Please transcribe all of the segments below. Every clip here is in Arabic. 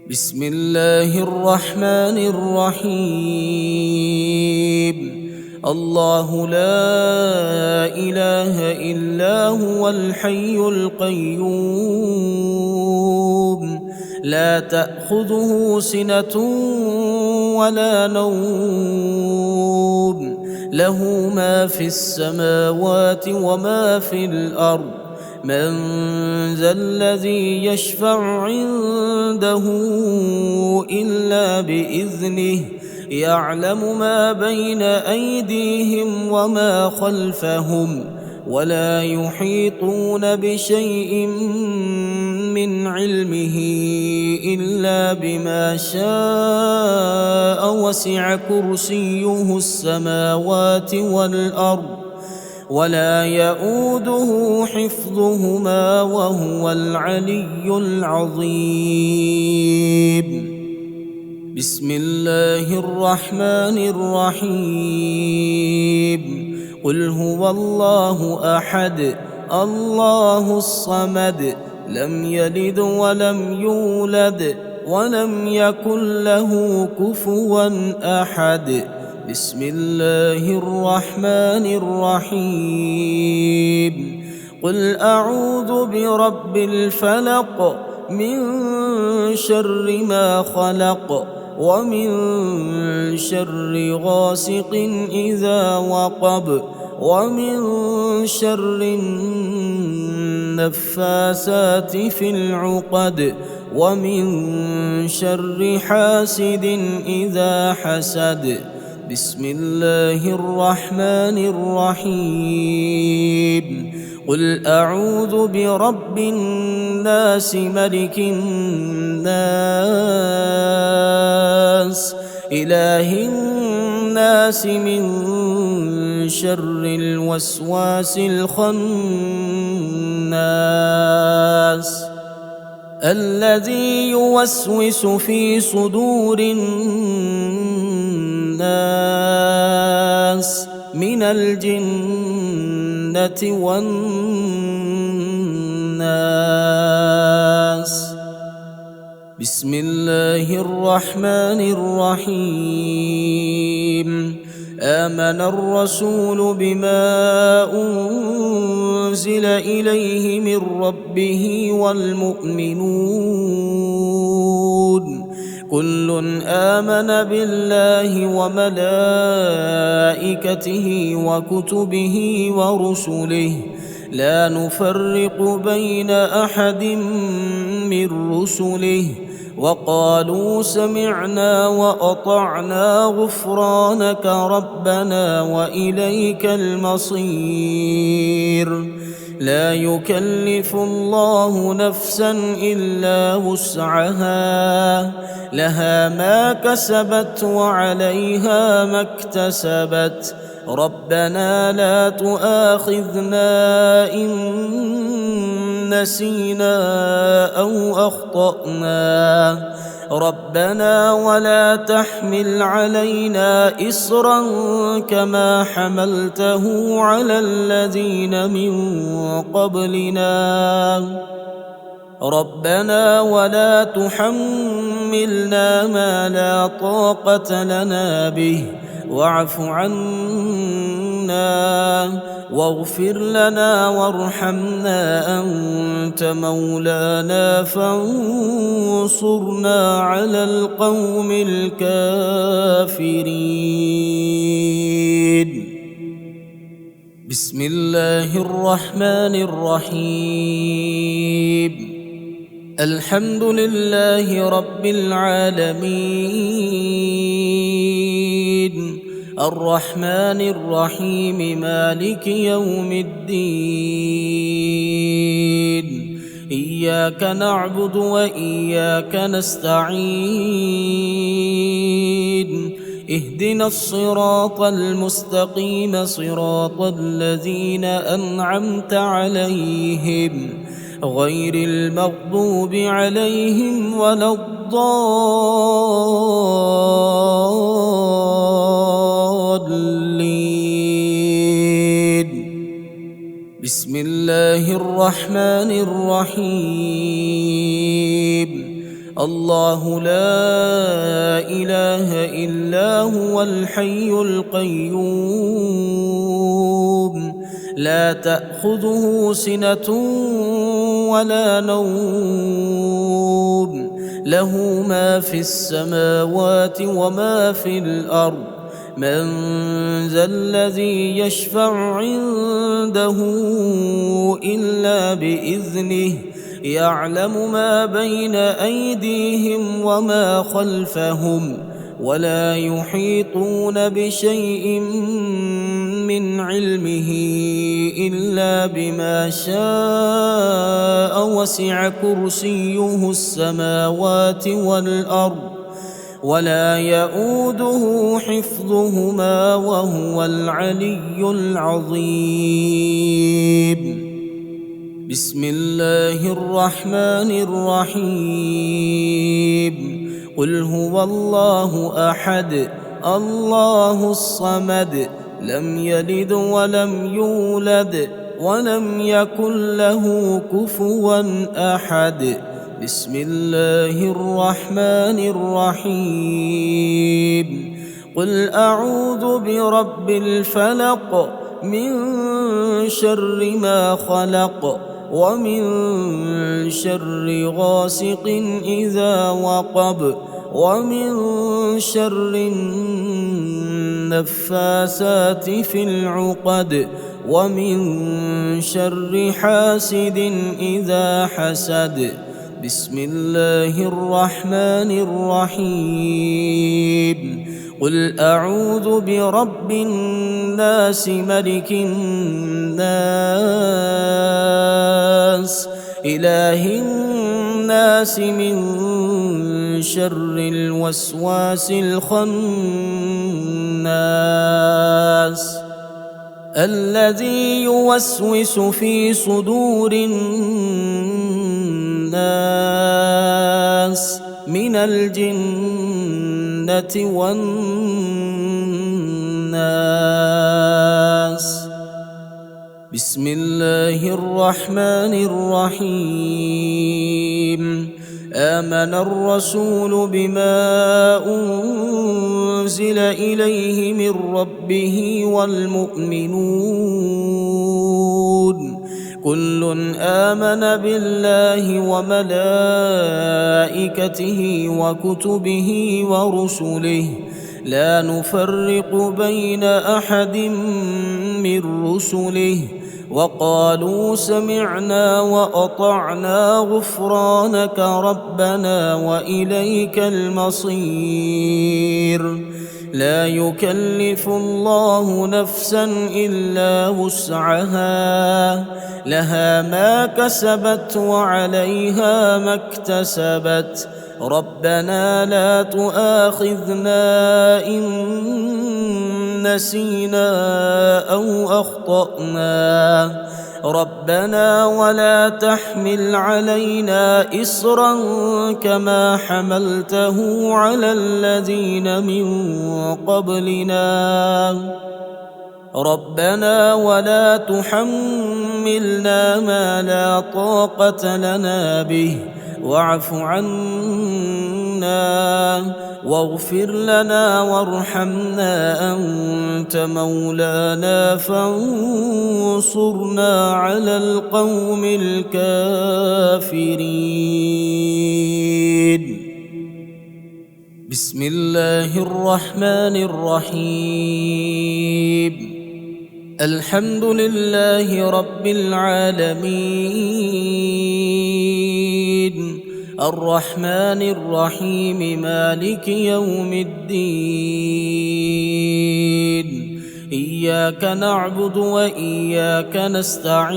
بسم الله الرحمن الرحيم. الله لا إله إلا هو الحي القيوم لا تأخذه سنة ولا نوم، له ما في السماوات وما في الأرض. من ذا الذي يشفع عنده إلا بإذنه، يعلم ما بين أيديهم وما خلفهم، ولا يحيطون بشيء من علمه إلا بما شاء، وسع كرسيه السماوات والأرض ولا يؤوده حفظهما وهو العلي العظيم. بسم الله الرحمن الرحيم. قل هو الله أحد الله الصمد، لم يلد ولم يولد ولم يكن له كفوا أحد. بسم الله الرحمن الرحيم. قل أعوذ برب الفلق، من شر ما خلق، ومن شر غاسق إذا وقب، ومن شر النفاثات في العقد، ومن شر حاسد إذا حسد. بسم الله الرحمن الرحيم. قل أعوذ برب الناس ملك الناس إله الناس من شر الوسواس الخناس الذي يوسوس في صدور الناس من الجنة والناس. بسم الله الرحمن الرحيم. آمن الرسول بما أنزل إليه من ربه والمؤمنون كل آمن بالله وملائكته وكتبه ورسله، لا نفرق بين أحد من رسله، وقالوا سمعنا وأطعنا غفرانك ربنا وإليك المصير. لا يكلف الله نفسا إلا وسعها، لها ما كسبت وعليها ما اكتسبت. ربنا لا تؤاخذنا إن نسينا أو أخطأنا، ربنا ولا تحمل علينا إصرا كما حملته على الذين من قبلنا، ربنا ولا تحملنا ما لا طاقة لنا به، واعف عنا واغفر لنا وارحمنا أنت مولانا فانصرنا على القوم الكافرين. بسم الله الرحمن الرحيم. الحمد لله رب العالمين، الرحمن الرحيم، مالك يوم الدين. إياك نعبد وإياك نستعين، اهدنا الصراط المستقيم، صراط الذين أنعمت عليهم غير المغضوب عليهم ولا الضالين. بسم الله الرحمن الرحيم. الله لا إله إلا هو الحي القيوم لا تأخذه سنة ولا نوم له ما في السماوات وما في الأرض من ذا الذي يشفع عنده إلا بإذنه يعلم ما بين أيديهم وما خلفهم ولا يحيطون بشيء من علمه إلا بما شاء وسع كرسيه السماوات والأرض ولا يؤوده حفظهما وهو العلي العظيم بسم الله الرحمن الرحيم قل هو الله أحد الله الصمد لم يلد ولم يولد ولم يكن له كفوا أحد بسم الله الرحمن الرحيم قل أعوذ برب الفلق من شر ما خلق ومن شر غاسق إذا وقب ومن شر النفاثات في العقد ومن شر حاسد إذا حسد بسم الله الرحمن الرحيم قل أعوذ برب الناس ملك الناس إله الناس من شر الوسواس الخناس الذي يوسوس في صدور الناس من الجنة والناس بسم الله الرحمن الرحيم آمن الرسول بما أنزل إليه من ربه والمؤمنون كل آمن بالله وملائكته وكتبه ورسله لا نفرق بين أحد من رسله وقالوا سمعنا وأطعنا غفرانك ربنا وإليك المصير لا يكلف الله نفسا إلا وسعها لها ما كسبت وعليها ما اكتسبت ربنا لا تؤاخذنا إن نسينا أو أخطأنا ربنا ولا تحمل علينا إصرا كما حملته على الذين من قبلنا ربنا ولا تحملنا ما لا طاقة لنا به واعف عنا واغفر لنا وارحمنا أنت مولانا فانصرنا على القوم الكافرين بسم الله الرحمن الرحيم الحمد لله رب العالمين الرحمن الرحيم مالك يوم الدين إياك نعبد وإياك نستعين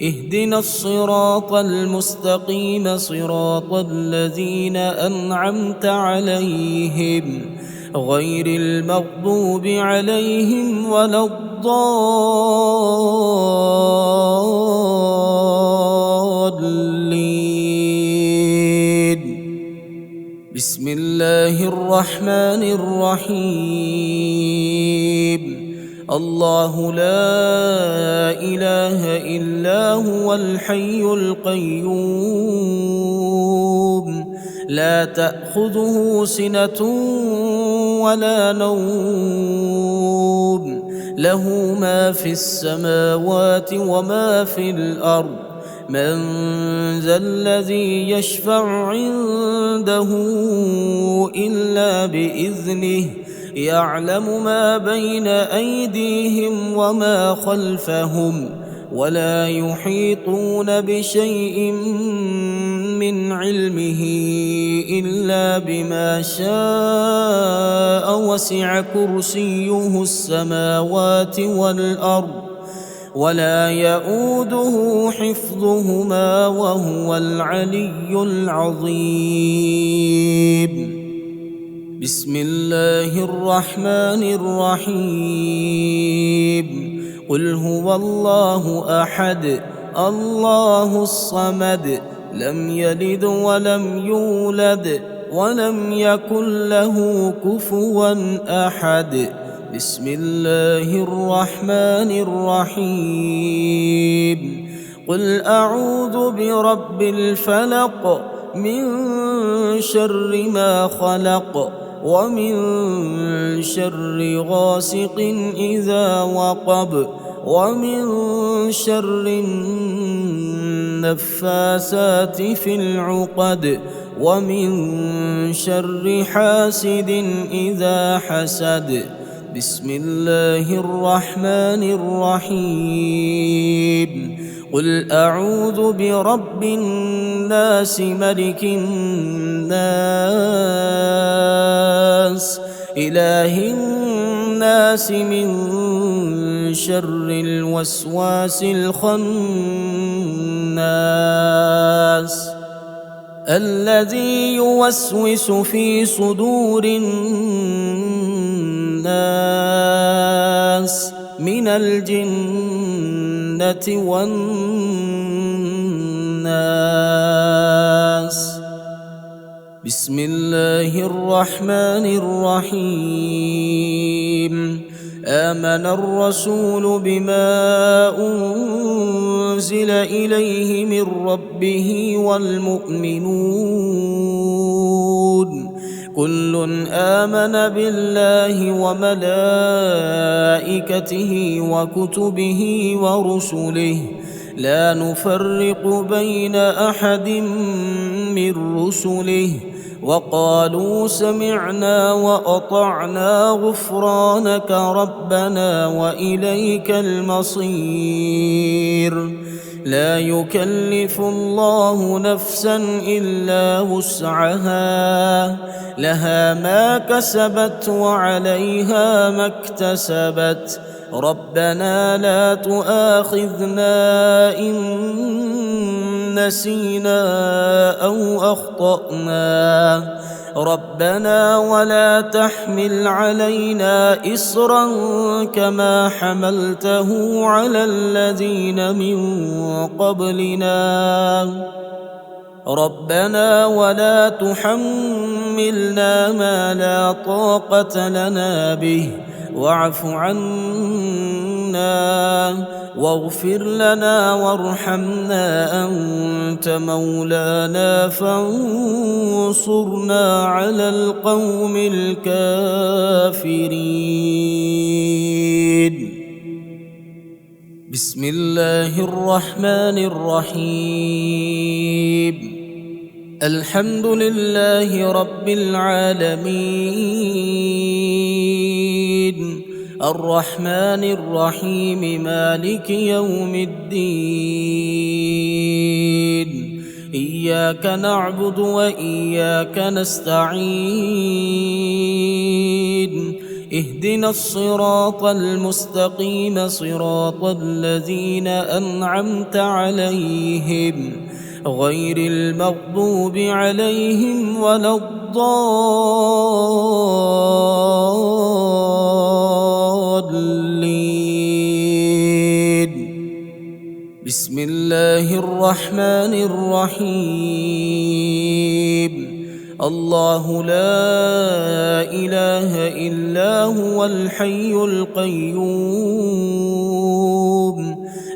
اهدنا الصراط المستقيم صراط الذين أنعمت عليهم غير المغضوب عليهم ولا الضالين بسم الله الرحمن الرحيم الله لا إله إلا هو الحي القيوم لا تأخذه سنة ولا نوم له ما في السماوات وما في الأرض من ذا الذي يشفع عنده إلا بإذنه يعلم ما بين أيديهم وما خلفهم ولا يحيطون بشيء من علمه إلا بما شاء وسع كرسيه السماوات والأرض ولا يؤوده حفظهما وهو العلي العظيم. بسم الله الرحمن الرحيم قل هو الله أحد الله الصمد لم يلد ولم يولد ولم يكن له كفوا أحد. بسم الله الرحمن الرحيم قل أعوذ برب الفلق من شر ما خلق ومن شر غاسق إذا وقب ومن شر النفاثات في العقد ومن شر حاسد إذا حسد. بسم الله الرحمن الرحيم قل أعوذ برب الناس ملك الناس إله الناس من شر الوسواس الخناس الذي يوسوس في صدور الناس من الجنة والناس. بسم الله الرحمن الرحيم آمن الرسول بما أنزل إليه من ربه والمؤمنون كل آمن بالله وملائكته وكتبه ورسله لا نفرق بين أحد من رسله وقالوا سمعنا وأطعنا غفرانك ربنا وإليك المصير. لا يكلف الله نفسا إلا وسعها لها ما كسبت وعليها ما اكتسبت ربنا لا تؤاخذنا إن نسينا أو أخطأنا ربنا ولا تحمل علينا إصرا كما حملته على الذين من قبلنا ربنا ولا تحملنا ما لا طاقة لنا به واعف عنا واغفر لنا وارحمنا أنت مولانا فانصرنا على القوم الكافرين. بسم الله الرحمن الرحيم الحمد لله رب العالمين الرحمن الرحيم مالك يوم الدين إياك نعبد وإياك نستعين اهدنا الصراط المستقيم صراط الذين أنعمت عليهم غير المغضوب عليهم ولا الضالين. بسم الله الرحمن الرحيم الله لا إله إلا هو الحي القيوم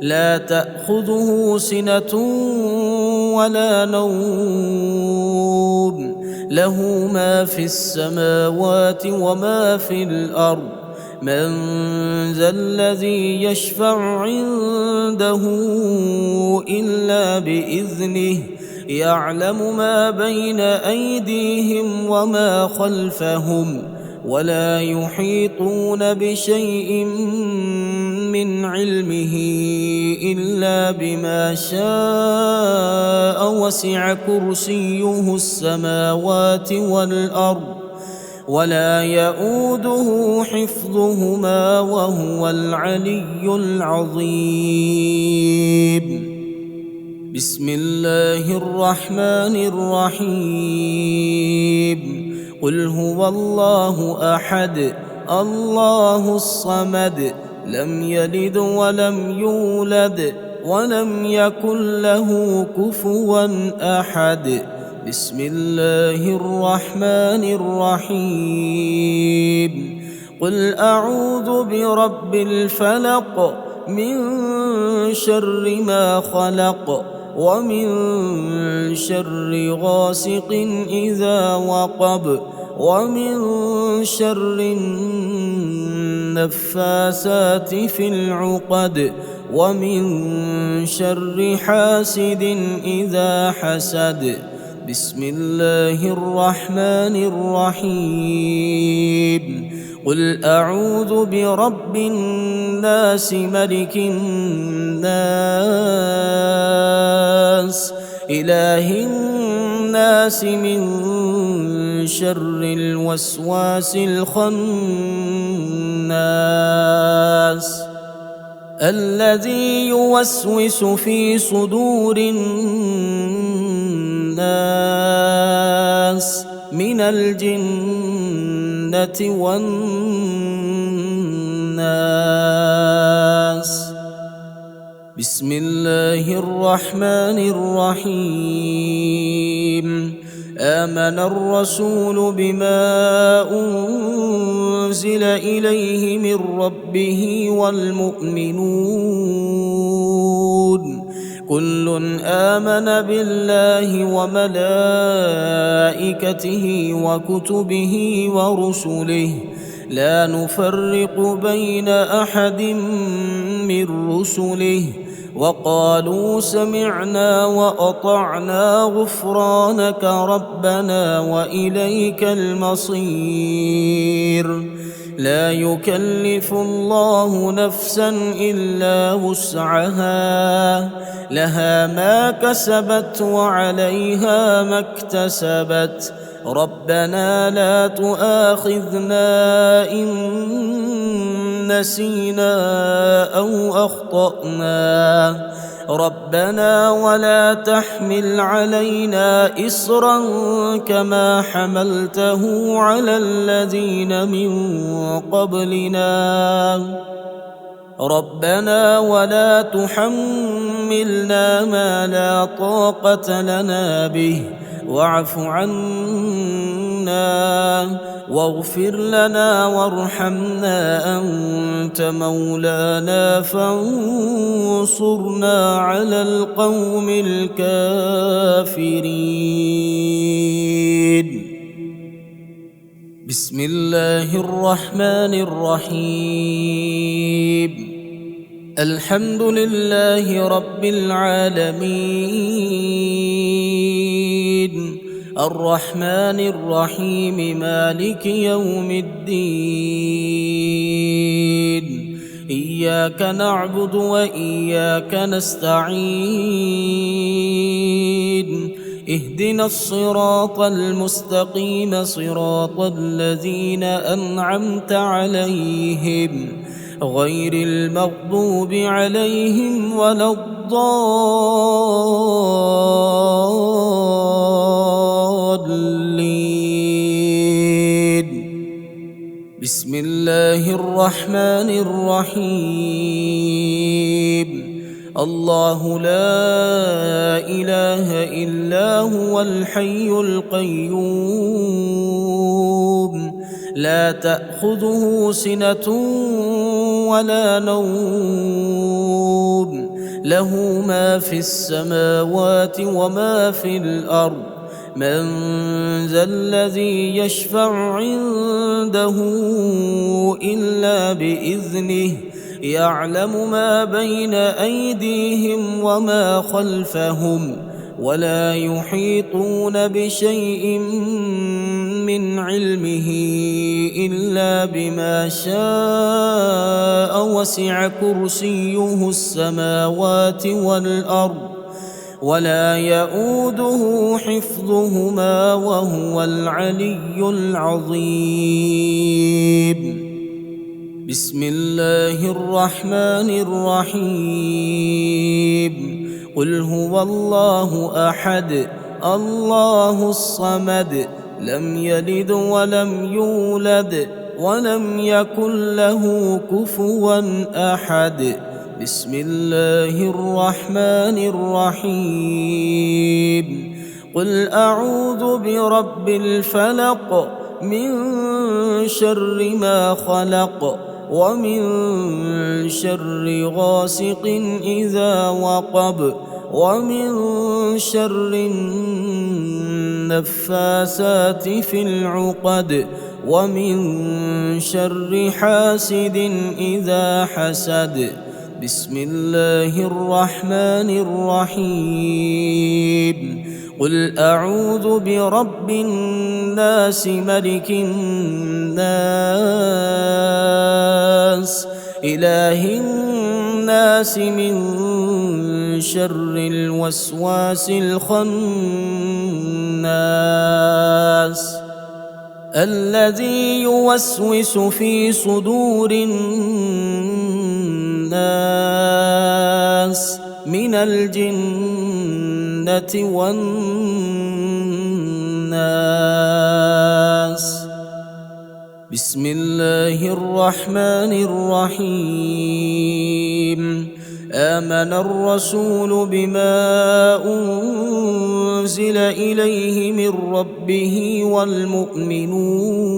لا تأخذه سنة ولا نوم له ما في السماوات وما في الأرض من ذا الذي يشفع عنده إلا بإذنه يعلم ما بين أيديهم وما خلفهم ولا يحيطون بشيء من علمه إلا بما شاء وسع كرسيه السماوات والأرض ولا يؤوده حفظهما وهو العلي العظيم. بسم الله الرحمن الرحيم قل هو الله أحد الله الصمد لم يلد ولم يولد ولم يكن له كفوا أحد. بسم الله الرحمن الرحيم قل أعوذ برب الفلق من شر ما خلق ومن شر غاسق إذا وقب ومن شر النفاثات في العقد ومن شر حاسد إذا حسد. بسم الله الرحمن الرحيم قل أعوذ برب الناس ملك الناس إله الناس من شر الوسواس الخناس الذي يوسوس في صدور الناس من الجنة والناس. بسم الله الرحمن الرحيم آمن الرسول بما أنزل إليه من ربه والمؤمنون كل آمن بالله وملائكته وكتبه ورسله لا نفرق بين أحد من رسله وقالوا سمعنا وأطعنا غفرانك ربنا وإليك المصير. لا يكلف الله نفسا إلا وسعها لها ما كسبت وعليها ما اكتسبت ربنا لا تؤاخذنا إن نسينا أو أخطأنا ربنا ولا تحمل علينا إصرا كما حملته على الذين من قبلنا ربنا ولا تحملنا ما لا طاقة لنا به واعف عنا واغفر لنا وارحمنا أنت مولانا فانصرنا على القوم الكافرين. بسم الله الرحمن الرحيم الحمد لله رب العالمين الرحمن الرحيم مالك يوم الدين إياك نعبد وإياك نستعين اهدنا الصراط المستقيم صراط الذين أنعمت عليهم غير المغضوب عليهم ولا الضالين. بسم الله الرحمن الرحيم الله لا إله إلا هو الحي القيوم لا تأخذه سنة ولا نوم له ما في السماوات وما في الأرض من ذا الذي يشفع عنده إلا بإذنه يعلم ما بين أيديهم وما خلفهم ولا يحيطون بشيء من علمه إلا بما شاء وسع كرسيه السماوات والأرض ولا يؤوده حفظهما وهو العلي العظيم. بسم الله الرحمن الرحيم قل هو الله أحد الله الصمد لم يلد ولم يولد ولم يكن له كفوا أحد. بسم الله الرحمن الرحيم قل أعوذ برب الفلق من شر ما خلق ومن شر غاسق إذا وقب ومن شر النفاثات في العقد ومن شر حاسد إذا حسد. بسم الله الرحمن الرحيم قل أعوذ برب الناس ملك الناس إله الناس من شر الوسواس الخناس الذي يوسوس في صدور الناس من الجنة والناس. بسم الله الرحمن الرحيم آمن الرسول بما أنزل إليه من ربه والمؤمنون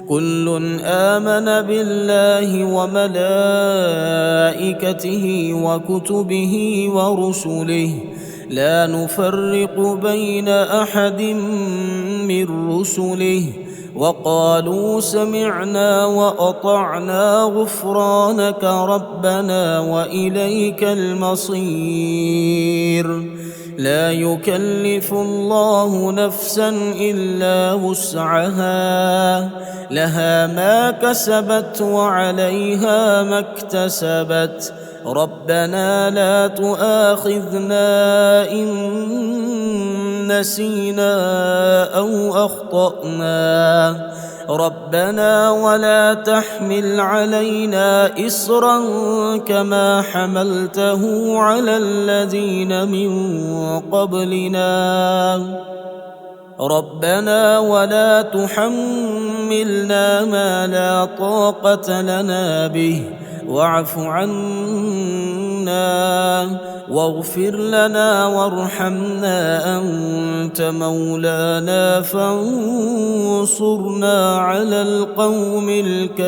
كل آمن بالله وملائكته وكتبه ورسله لا نفرق بين أحد من رسله وقالوا سمعنا وأطعنا غفرانك ربنا وإليك المصير. لا يكلف الله نفسا إلا وسعها لها ما كسبت وعليها ما اكتسبت ربنا لا تؤاخذنا إن نسينا أو أخطأنا ربنا ولا تحمل علينا إصرا كما حملته على الذين من قبلنا ربنا ولا تحملنا ما لا طاقة لنا به واعف عنا واغفر لنا وارحمنا أنت مولانا فانصرنا على القوم الكافرين.